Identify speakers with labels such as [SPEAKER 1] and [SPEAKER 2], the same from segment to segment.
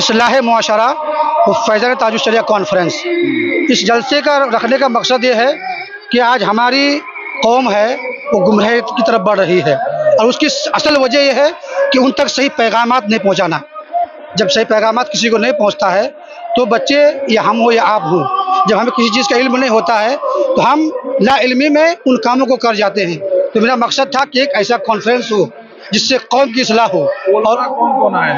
[SPEAKER 1] इस्लाह मुआशरा व फैज़ान ताजुश शरिया कॉन्फ्रेंस। इस जलसे का रखने का मकसद ये है कि आज हमारी कौम है वो गुमराही की तरफ बढ़ रही है, और उसकी असल वजह यह है कि उन तक सही पैगामात नहीं पहुंचाना। जब सही पैगामात किसी को नहीं पहुंचता है तो बच्चे, या हम हो या आप हो, जब हमें किसी चीज़ का इल्म नहीं होता है तो हम ला इल्मी में उन कामों को कर जाते हैं। तो मेरा मकसद था कि एक ऐसा कॉन्फ्रेंस हो जिससे कौम की इस्लाह हो। और
[SPEAKER 2] कौन आए?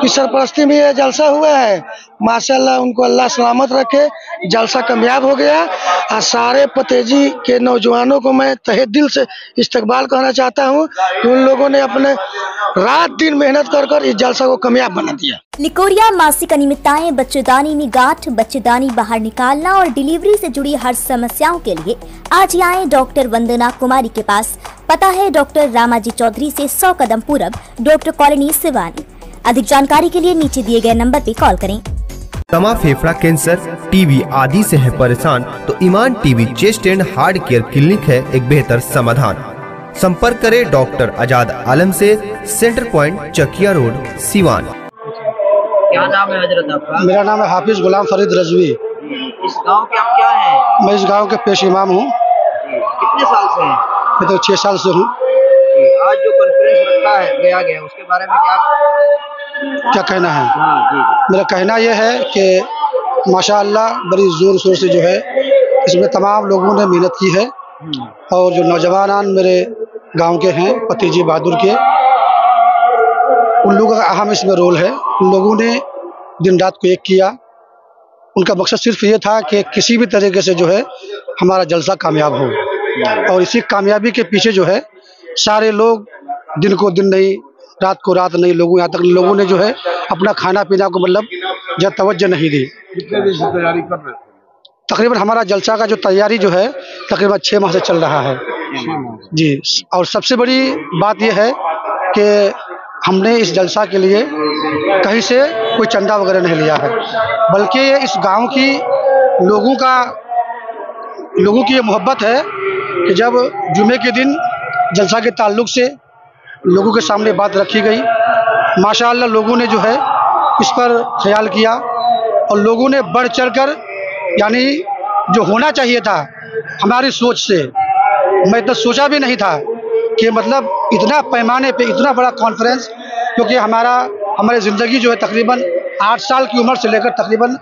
[SPEAKER 3] की सरपरस्ती में ये जलसा हुआ है। माशाल्लाह, उनको अल्लाह सलामत रखे। जलसा कामयाब हो गया और सारे पतेजी के नौजवानों को मैं तहे दिल से इस्तकबाल कहना चाहता हूँ कि उन लोगों ने अपने रात दिन मेहनत कर कर इस जलसा को कामयाब बना दिया।
[SPEAKER 4] निकोरिया मासिक अनियमितताएं, बच्चेदानी में गांठ, बच्चेदानी बाहर निकालना और डिलीवरी से जुड़ी हर समस्याओं के लिए आज ही आए डॉक्टर वंदना कुमारी के पास। पता है डॉक्टर रामाजी चौधरी से 100 कदम पूरब, डॉक्टर कॉलोनी सिवानी। अधिक जानकारी के लिए नीचे दिए गए नंबर पे कॉल करें।
[SPEAKER 5] दमा, फेफड़ा कैंसर, टीबी आदि से है परेशान तो Iman TB chest and heart care clinic है एक बेहतर समाधान। संपर्क करें डॉक्टर आजाद आलम से, centre point, Chakia road, Siwan.
[SPEAKER 6] क्या नाम है हजरत आपका?
[SPEAKER 1] मेरा नाम है हाफिज गुलाम फरीद रजवी।
[SPEAKER 6] इस गांव के आप क्या हैं?
[SPEAKER 1] मैं इस गांव के पेश इमाम हूँ।
[SPEAKER 6] कितने साल से हैं?
[SPEAKER 1] मैं तो 6 साल से हूँ।
[SPEAKER 6] आज जो कॉन्फ्रेंस रखा है गया उसके बारे में क्या कहना है? जी।
[SPEAKER 1] मेरा कहना यह है कि माशाअल्लाह बड़ी ज़ोर शोर से जो है इसमें तमाम लोगों ने मेहनत की है, और जो नौजवान मेरे गांव के हैं, भतीजी बहादुर के, उन लोगों का अहम इसमें रोल है। उन लोगों ने दिन रात को एक किया। उनका मकसद सिर्फ ये था कि किसी भी तरीके से जो है हमारा जलसा कामयाब हो, और इसी कामयाबी के पीछे जो है सारे लोग दिन को दिन नहीं, रात को रात नहीं, लोगों यहाँ तक लोगों ने जो है अपना खाना पीना को मतलब जब तवज्जो नहीं दी।
[SPEAKER 2] कितने दिन से तैयारी कर रहे थे?
[SPEAKER 1] तकरीबन हमारा जलसा का जो तैयारी जो है तकरीबन 6 माह से चल रहा है जी। और सबसे बड़ी बात यह है कि हमने इस जलसा के लिए कहीं से कोई चंदा वगैरह नहीं लिया है, बल्कि ये इस गांव की लोगों की ये मोहब्बत है कि जब जुमे के दिन जलसा के ताल्लुक से लोगों के सामने बात रखी गई, माशाअल्लाह लोगों ने जो है इस पर ख्याल किया, और लोगों ने बढ़ चढ़कर, यानी जो होना चाहिए था हमारी सोच से, मैं इतना सोचा भी नहीं था कि मतलब इतना पैमाने पे इतना बड़ा कॉन्फ्रेंस, क्योंकि हमारी ज़िंदगी जो है तकरीबन 8 साल की उम्र से लेकर तकरीबन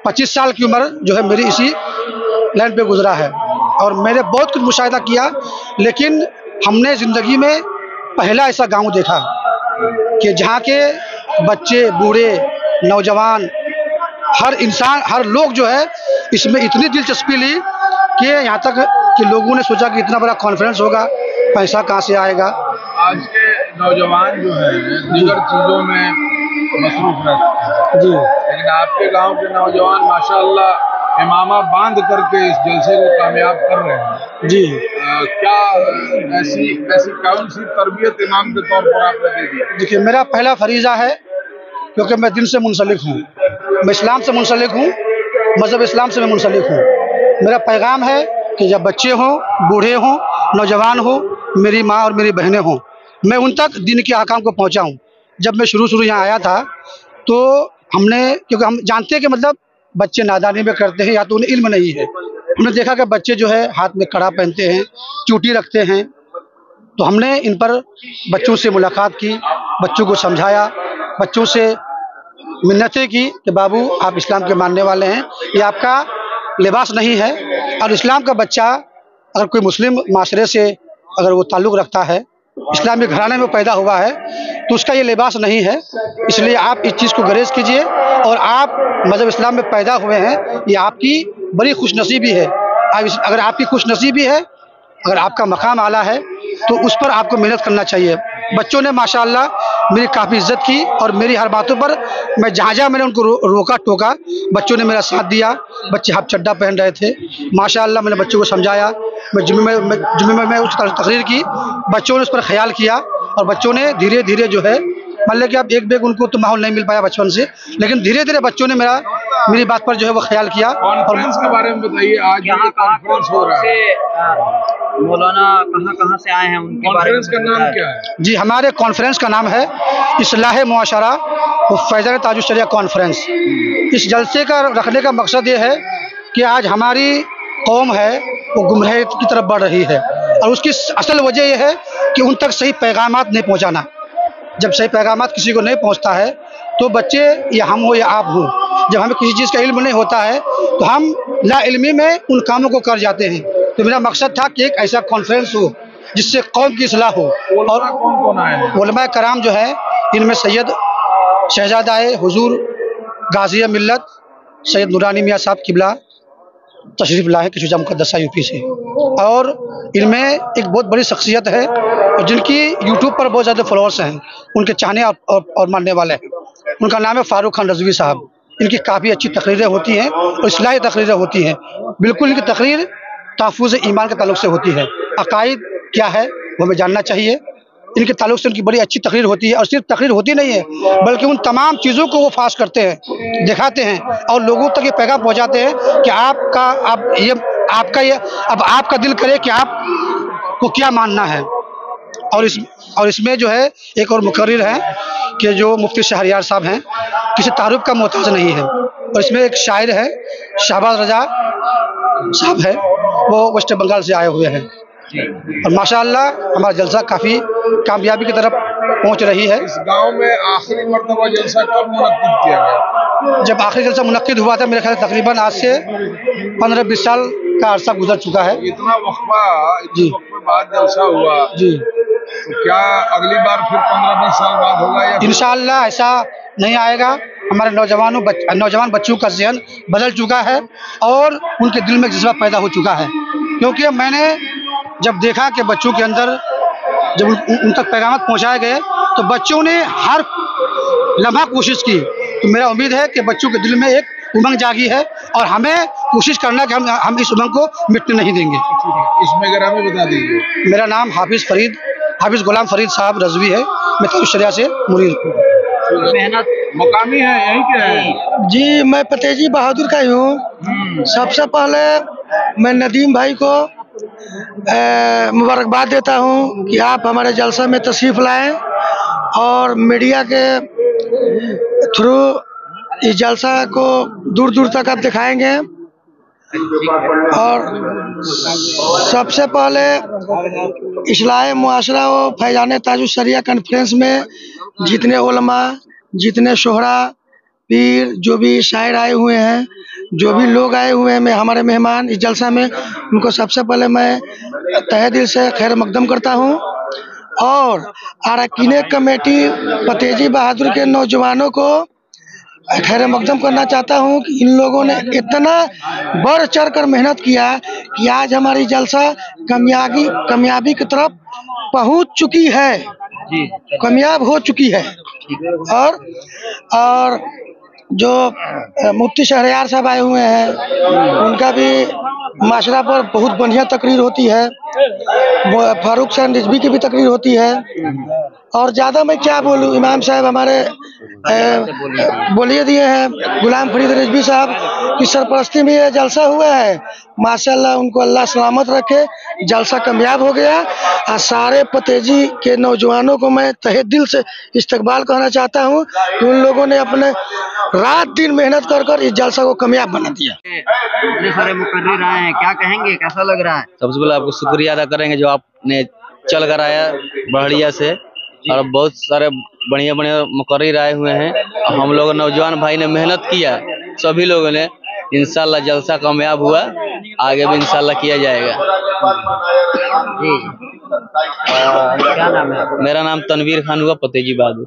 [SPEAKER 1] 25 साल की उम्र जो है मेरी इसी लाइन पे गुजरा है, और मैंने बहुत कुछ मुशाहिदा किया। लेकिन हमने ज़िंदगी में पहला ऐसा गांव देखा कि जहाँ के बच्चे, बूढ़े, नौजवान, हर इंसान, हर लोग जो है इसमें इतनी दिलचस्पी ली कि यहाँ तक कि लोगों ने सोचा कि इतना बड़ा कॉन्फ्रेंस होगा, पैसा कहाँ से आएगा।
[SPEAKER 2] आज के नौजवान जो है दीगर चीज़ों में मसरूफ रहते हैं जी, लेकिन आपके गांव के नौजवान माशाअल्लाह इमामा बांध करके इस जलसे को कामयाब कर रहे हैं
[SPEAKER 1] जी।
[SPEAKER 2] क्या ऐसी कौन सी तरबियत इमाम के तौर पर आपने दे दी?
[SPEAKER 1] देखिए, मेरा पहला फरीज़ा है, क्योंकि मैं दिन से मुंसलिक हूँ, मैं इस्लाम से मुंसलिक हूँ, मज़हब इस्लाम से मैं मुंसलिक हूँ। मेरा पैगाम है कि जब बच्चे हों, बूढ़े हों, नौजवान हो, मेरी माँ और मेरी बहनें हों, मैं उन तक दीन के अहकाम को पहुँचाऊँ। जब मैं शुरू यहाँ आया था तो क्योंकि हम जानते हैं कि मतलब बच्चे नादानी में करते हैं या तो उन्हें इल्म नहीं है। हमने देखा कि बच्चे जो है हाथ में कड़ा पहनते हैं, चूटी रखते हैं, तो हमने इन पर बच्चों से मुलाकात की, बच्चों को समझाया, बच्चों से मिन्नतें की कि बाबू आप इस्लाम के मानने वाले हैं, ये आपका लिबास नहीं है, और इस्लाम का बच्चा अगर कोई मुस्लिम माशरे से अगर वो ताल्लुक़ रखता है, इस्लामी घराने में पैदा हुआ है, तो उसका ये लिबास नहीं है। इसलिए आप इस चीज़ को गरेज कीजिए, और आप मज़हब इस्लाम में पैदा हुए हैं, ये आपकी बड़ी खुशनसीबी है। अगर आपकी खुशनसीबी है, अगर आपका मकाम आला है, तो उस पर आपको मेहनत करना चाहिए। बच्चों ने माशाअल्लाह मेरी काफ़ी इज्जत की, और मेरी हर बातों पर मैं जहाँ मैंने उनको रोका टोका, बच्चों ने मेरा साथ दिया। बच्चे हाफ चड्डा पहन रहे थे, माशाअल्लाह मैंने बच्चों को समझाया। मैं जुम्मे में उसकी तकरीर की, बच्चों ने उस पर ख्याल किया, और बच्चों ने धीरे धीरे जो है, मान लें कि अब एक बेग उनको तो माहौल नहीं मिल पाया बचपन से, लेकिन धीरे धीरे बच्चों ने मेरी बात पर जो है वो ख्याल किया।
[SPEAKER 2] कॉन्फ्रेंस के बारे में बताइए, आज यहाँ कॉन्फ्रेंस हो रहा है,
[SPEAKER 6] मौलाना कहाँ से आए हैं, उनके
[SPEAKER 2] कॉन्फ्रेंस का नाम क्या है?
[SPEAKER 1] जी, हमारे कॉन्फ्रेंस का नाम है इस्लाह मुआशरा फैज़ान ताजुश शरिया कॉन्फ्रेंस। इस जलसे का रखने का मकसद ये है कि आज हमारी कौम है वो गुमराही की तरफ बढ़ रही है, और उसकी असल वजह यह है कि उन तक सही पैगामात नहीं पहुंचाना। जब सही पैगामात किसी को नहीं पहुंचता है तो बच्चे या हम हो या आप हो, जब हमें किसी चीज़ का इल्म नहीं होता है तो हम ला इल्मी में उन कामों को कर जाते हैं। तो मेरा मकसद था कि एक ऐसा कॉन्फ्रेंस हो जिससे कौम की इस्लाह हो। और
[SPEAKER 2] कौन कौन आए हैं?
[SPEAKER 1] उलमा कराम जो है, इनमें सैयद शहजादाए हुजूर गाज़ी मिल्लत सैयद नूरानी मियाँ साहब किबला तशरीफ़ लाए किशुजा मुक़द्दसा यूपी से, और इनमें एक बहुत बड़ी शख्सियत है और जिनकी यूट्यूब पर बहुत ज़्यादा फॉलोअर्स हैं, उनके चाहने और मानने वाले हैं। उनका नाम है फारूक खान रज़वी साहब। इनकी काफ़ी अच्छी तकरीरें होती हैं और इस्लाही तकरीरें होती हैं। बिल्कुल इनकी तकरीर तहफ़्फ़ुज़ ईमान के ताल्लुक़ से होती है। अक़ाइद क्या है वो हमें जानना चाहिए। इनके ताल्लुक़ से उनकी बड़ी अच्छी तकरीर होती है, और सिर्फ तकरीर होती नहीं है बल्कि उन तमाम चीज़ों को वो फाश करते हैं, दिखाते हैं और लोगों तक ये पैगाम पहुँचाते हैं कि आपका दिल करे कि आपको क्या मानना है। और इसमें जो है एक और मुकर्रिर है कि जो मुफ्ती शहरियार साहब हैं, किसी तारुफ का मोहताज नहीं है। और इसमें एक शायर है शहबाज रजा साहब है, वो वेस्ट बंगाल से आए हुए हैं। और माशाअल्लाह हमारा जलसा काफ़ी कामयाबी की तरफ पहुंच रही है।
[SPEAKER 2] इस गांव में आखिरी मर्तबा जलसा कब मुनक्किद किया गया?
[SPEAKER 1] जब आखिरी जलसा मुनक्किद हुआ था, मेरे ख्याल तकरीबन आज से 15-20 साल का अरसा गुजर चुका है।
[SPEAKER 2] इतना वक्फा, इतने वक्फे बाद जलसा हुआ
[SPEAKER 1] जी,
[SPEAKER 2] तो क्या अगली बार फिर 15-20 साल बाद होगा या
[SPEAKER 1] इंशाअल्लाह ऐसा नहीं आएगा। हमारे नौजवान बच्चों का ज़हन बदल चुका है और उनके दिल में जज्बा पैदा हो चुका है, क्योंकि मैंने जब देखा कि बच्चों के अंदर जब उन तक पैगाम पहुंचाए गए तो बच्चों ने हर लम्हा कोशिश की। तो मेरा उम्मीद है कि बच्चों के दिल में एक उमंग जागी है और हमें कोशिश करना कि हम इस उमंग को मिटने नहीं देंगे।
[SPEAKER 2] इसमें अगर हमें बता दीजिए।
[SPEAKER 1] मेरा नाम हाफिज़ गुलाम फरीद साहब रज़वी है। मैं ताजुश शरिया से मुरीद हूँ।
[SPEAKER 6] मेहनत
[SPEAKER 2] मकामी है, यही क्या है?
[SPEAKER 3] जी, मैं फतेजी बहादुर का ही हूँ। सबसे पहले मैं नदीम भाई को मुबारकबाद देता हूँ कि आप हमारे जलसा में तशरीफ़ लाएं और मीडिया के थ्रू इस जलसा को दूर दूर तक आप दिखाएंगे। और सबसे पहले इस्लाह मुआशरा व फैज़ान ताजुश शरिया कॉन्फ्रेंस में जितने उलमा, जितने शोहरा, पीर, जो भी शायर आए हुए हैं, जो भी लोग आए हुए हैं, मैं हमारे मेहमान इस जलसा में, उनको सबसे पहले मैं तहे दिल से खैर मकदम करता हूं। और अरकान कमेटी फतेजी बहादुर के नौजवानों को खैर मकदम करना चाहता हूं कि इन लोगों ने इतना बढ़ चढ़ कर मेहनत किया कि आज हमारी जलसा कामयाबी की तरफ पहुंच चुकी है, कामयाब हो चुकी है। और जो मुफ्ती शहरियार साहब आए हुए हैं, उनका भी माशरा पर बहुत बढ़िया तकरीर होती है। फारूक खान रिजवी की भी तकरीर होती है। और ज़्यादा मैं क्या बोलूँ, इमाम साहब हमारे बोलिए दिए हैं गुलाम फरीद रिजवी साहब की सरपरस्ती में ये जलसा हुआ है। माशाल्लाह उनको अल्लाह सलामत रखे, जलसा कामयाब हो गया। और सारे फतेजी के नौजवानों को मैं तहे दिल से इस्तकबाल कहना चाहता हूँ कि उन लोगों ने अपने रात दिन मेहनत कर इस जलसा को कामयाब बना दिया।
[SPEAKER 6] इतने सारे मुकर्रिर आए हैं, क्या कहेंगे, कैसा लग रहा है?
[SPEAKER 7] सबसे पहले आपको शुक्रिया अदा करेंगे जो आपने चल कर आया बढ़िया से, और बहुत सारे बढ़िया मुकर्रिर आए हुए हैं। हम लोग नौजवान भाई ने मेहनत किया, सभी लोगों ने। इंशाल्लाह जलसा कामयाब हुआ, आगे भी इंशाल्लाह किया जाएगा।
[SPEAKER 6] जी, क्या नाम है?
[SPEAKER 7] मेरा नाम तनवीर खान हुआ, फतेजी बहादुर।